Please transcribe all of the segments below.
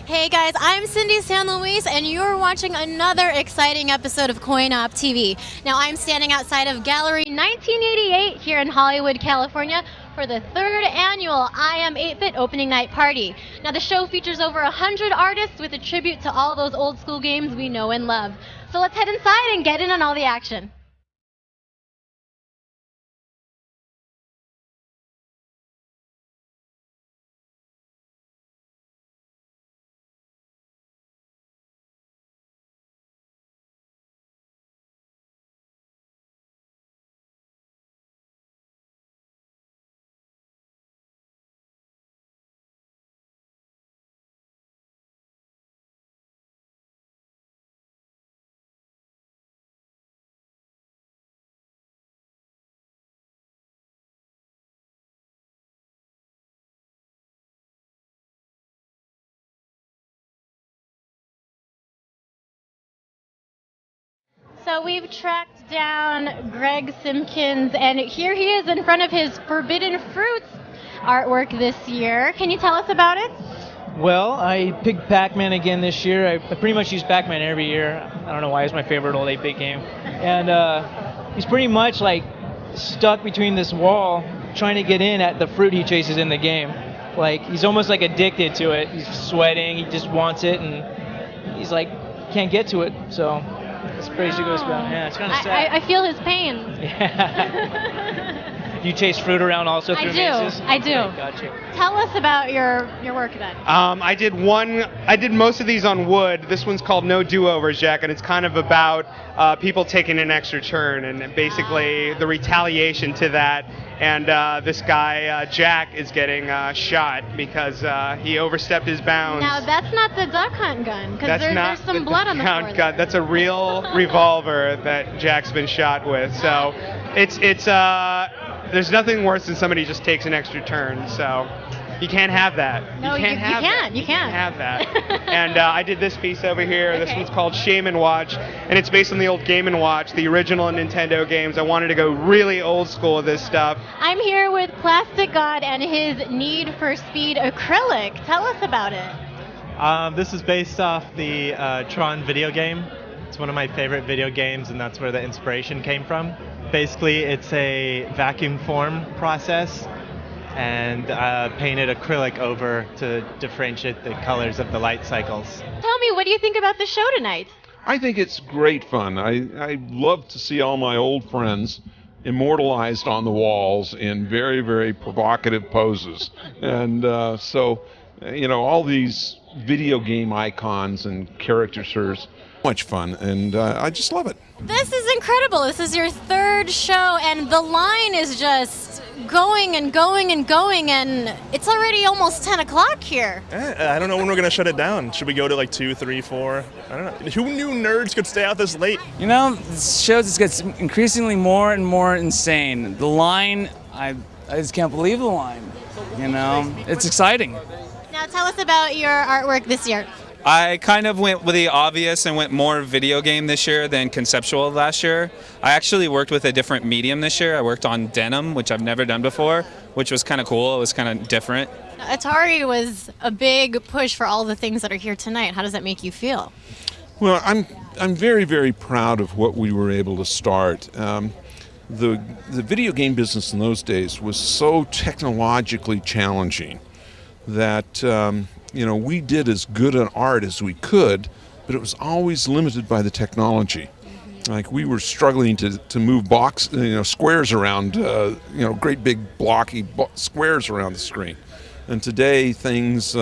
Hey guys, I'm Cindy San Luis, and you're watching another exciting episode of CoinOpTV. Now I'm standing outside of Gallery 1988 here in Hollywood, California for the third annual iam8bit opening night party. Now the show features over 100 artists with a tribute to all those old school games we know and love. So let's head inside and get in on all the action. So we've tracked down Greg Simpkins, and here he is in front of his Forbidden Fruits artwork this year. Can you tell us about it? Well, I picked Pac-Man again this year. I pretty much use Pac-Man every year. I don't know why, it's my favorite old 8-bit game. And he's pretty much like stuck between this wall trying to get in at the fruit he chases in the game. Like, he's almost like addicted to it. He's sweating, he just wants it, and he's like, can't get to it, so... It's basically what's going on. Yeah, it's kind of sad. I feel his pain. Yeah. Do you chase fruit around also through mazes? I do. Okay, gotcha. Tell us about your work then. I did most of these on wood. This one's called No Do-Overs, Jack, and it's kind of about people taking an extra turn and basically the retaliation to that. And this guy, Jack, is getting shot because he overstepped his bounds. Now, that's not the duck hunt gun, because there's some blood on the floor. Gun. That's a real revolver that Jack's been shot with. So it's there's nothing worse than somebody just takes an extra turn. So you can't have that. No, you can't. You can't have that. And I did this piece over here. Okay. This one's called Shame & Watch, and it's based on the old Game & Watch, the original Nintendo games. I wanted to go really old school with this stuff. I'm here with Plastic God and his Need for Speed acrylic. Tell us about it. This is based off the Tron video game. It's one of my favorite video games, and that's where the inspiration came from. Basically, it's a vacuum form process, and painted acrylic over to differentiate the colors of the light cycles. Tell me, what do you think about the show tonight? I think it's great fun. I love to see all my old friends immortalized on the walls in very, very provocative poses. And so, all these video game icons and caricatures, much fun, and I just love it. This is incredible. This is your third show, and the line is just going and going and going, and it's already almost 10 o'clock here. I don't know when we're going to shut it down. Should we go to like 2, 3, 4? I don't know. Who knew nerds could stay out this late? You know, this shows it gets increasingly more and more insane. The line, I just can't believe the line. It's exciting. Now tell us about your artwork this year. I kind of went with the obvious and went more video game this year than conceptual last year. I actually worked with a different medium this year. I worked on denim, which I've never done before, which was kind of cool. It was kind of different. Atari was a big push for all the things that are here tonight. How does that make you feel? Well, I'm very, very proud of what we were able to start. The video game business in those days was so technologically challenging that we did as good an art as we could, but it was always limited by the technology. Like, we were struggling to move squares around, great big blocky squares around the screen. And today, things,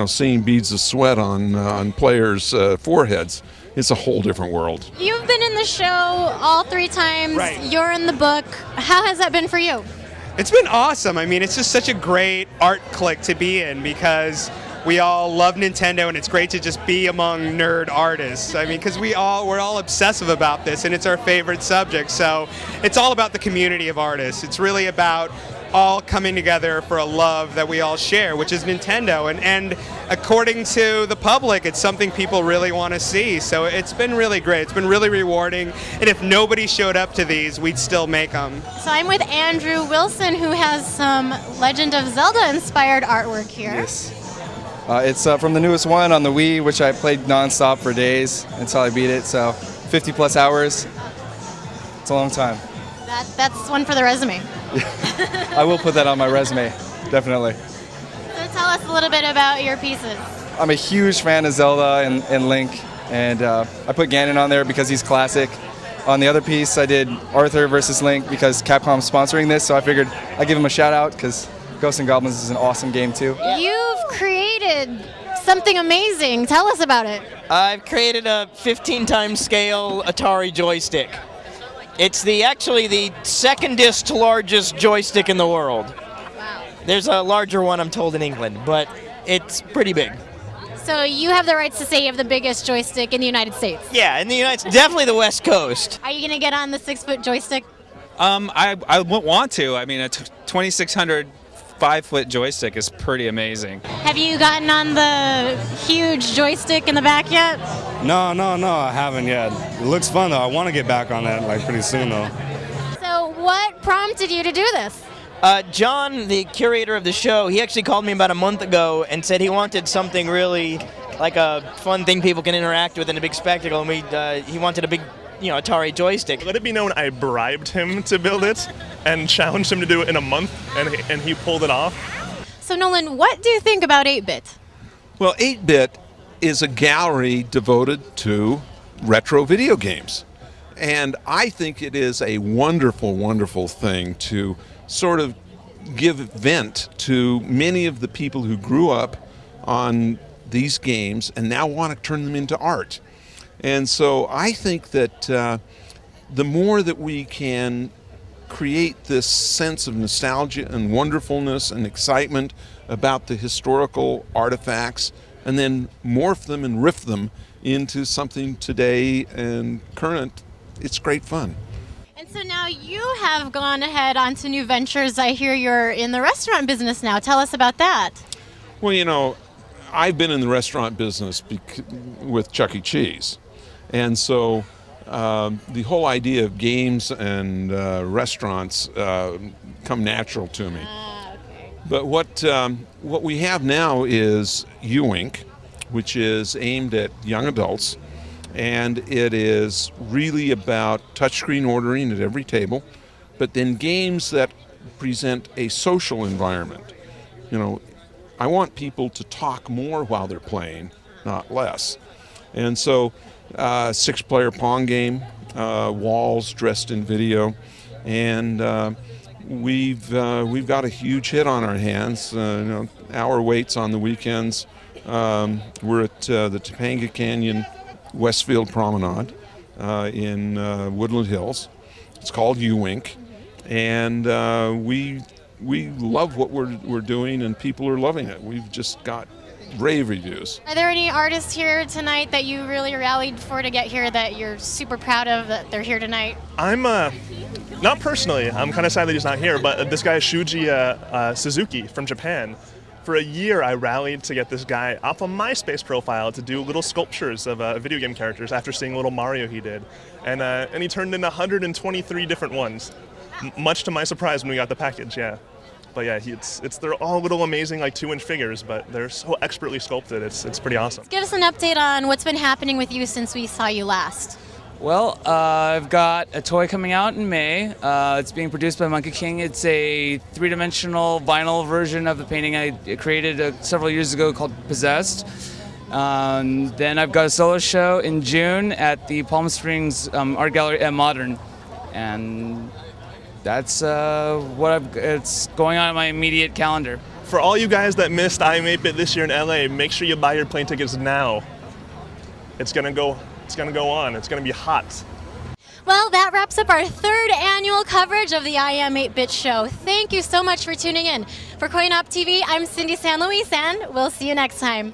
seeing beads of sweat on players' foreheads, it's a whole different world. You've been in the show all 3 times. Right. You're in the book. How has that been for you? It's been awesome. I mean, it's just such a great art clique to be in because we all love Nintendo, and it's great to just be among nerd artists. I mean, because we're all obsessive about this, and it's our favorite subject. So it's all about the community of artists. It's really about all coming together for a love that we all share, which is Nintendo. And according to the public, it's something people really want to see. So it's been really great. It's been really rewarding. And if nobody showed up to these, we'd still make them. So I'm with Andrew Wilson, who has some Legend of Zelda inspired artwork here. Yes. It's from the newest one on the Wii, which I played nonstop for days until I beat it. So 50 plus hours. It's a long time. That's one for the resume. I will put that on my resume, definitely. So tell us a little bit about your pieces. I'm a huge fan of Zelda and Link, and I put Ganon on there because he's classic. On the other piece, I did Arthur versus Link because Capcom's sponsoring this, so I figured I'd give him a shout out because Ghosts and Goblins is an awesome game too. You've created something amazing. Tell us about it. I've created a 15 times scale Atari joystick. It's actually the secondest largest joystick in the world. Wow. There's a larger one, I'm told, in England, but it's pretty big. So you have the rights to say you have the biggest joystick in the United States. Yeah, in the United States, definitely the West Coast. Are you going to get on the 6-foot joystick? I wouldn't want to. I mean, a 2,600 5-foot joystick is pretty amazing. Have you gotten on the huge joystick in the back yet? No, I haven't yet. It looks fun though. I want to get back on that like pretty soon though. So what prompted you to do this? John, the curator of the show, he actually called me about a month ago and said he wanted something really like a fun thing people can interact with in a big spectacle, and he wanted a big, Atari joystick. Let it be known I bribed him to build it and challenged him to do it in a month, and he pulled it off. So Nolan, what do you think about 8-bit? Well, 8-bit is a gallery devoted to retro video games. And I think it is a wonderful, wonderful thing to sort of give vent to many of the people who grew up on these games and now want to turn them into art. And so I think that the more that we can create this sense of nostalgia and wonderfulness and excitement about the historical artifacts and then morph them and riff them into something today and current, it's great fun. And so now you have gone ahead onto new ventures. I hear you're in the restaurant business now. Tell us about that. Well, I've been in the restaurant business with Chuck E. Cheese. And so the whole idea of games and restaurants come natural to me. Okay. But what we have now is iam8bit, which is aimed at young adults, and it is really about touchscreen ordering at every table, but then games that present a social environment. I want people to talk more while they're playing, not less. And so 6-player Pong game, walls dressed in video, and we've got a huge hit on our hands. Hour waits on the weekends. We're at the Topanga Canyon Westfield Promenade in Woodland Hills. It's called iam8bit, and we love what we're doing, and people are loving it. We've just got rave reviews. Are there any artists here tonight that you really rallied for to get here that you're super proud of that they're here tonight? I'm not personally. I'm kind of sad that he's not here, but this guy Shuji Suzuki from Japan. For a year, I rallied to get this guy off a MySpace profile to do little sculptures of video game characters after seeing little Mario he did, and he turned in 123 different ones, much to my surprise when we got the package. Yeah, but yeah, they're all little amazing 2-inch figures, but they're so expertly sculpted. It's pretty awesome. Give us an update on what's been happening with you since we saw you last. Well, I've got a toy coming out in May. It's being produced by Monkey King. It's a 3-dimensional vinyl version of the painting I created several years ago called Possessed. Then I've got a solo show in June at the Palm Springs Art Gallery at Modern. And that's it's going on in my immediate calendar. For all you guys that missed iam8bit this year in LA, make sure you buy your plane tickets now. It's gonna go on. It's going to be hot. Well, that wraps up our 3rd annual coverage of the iam8bit show. Thank you so much for tuning in. For CoinOpTV, I'm Cindy San Luis, and we'll see you next time.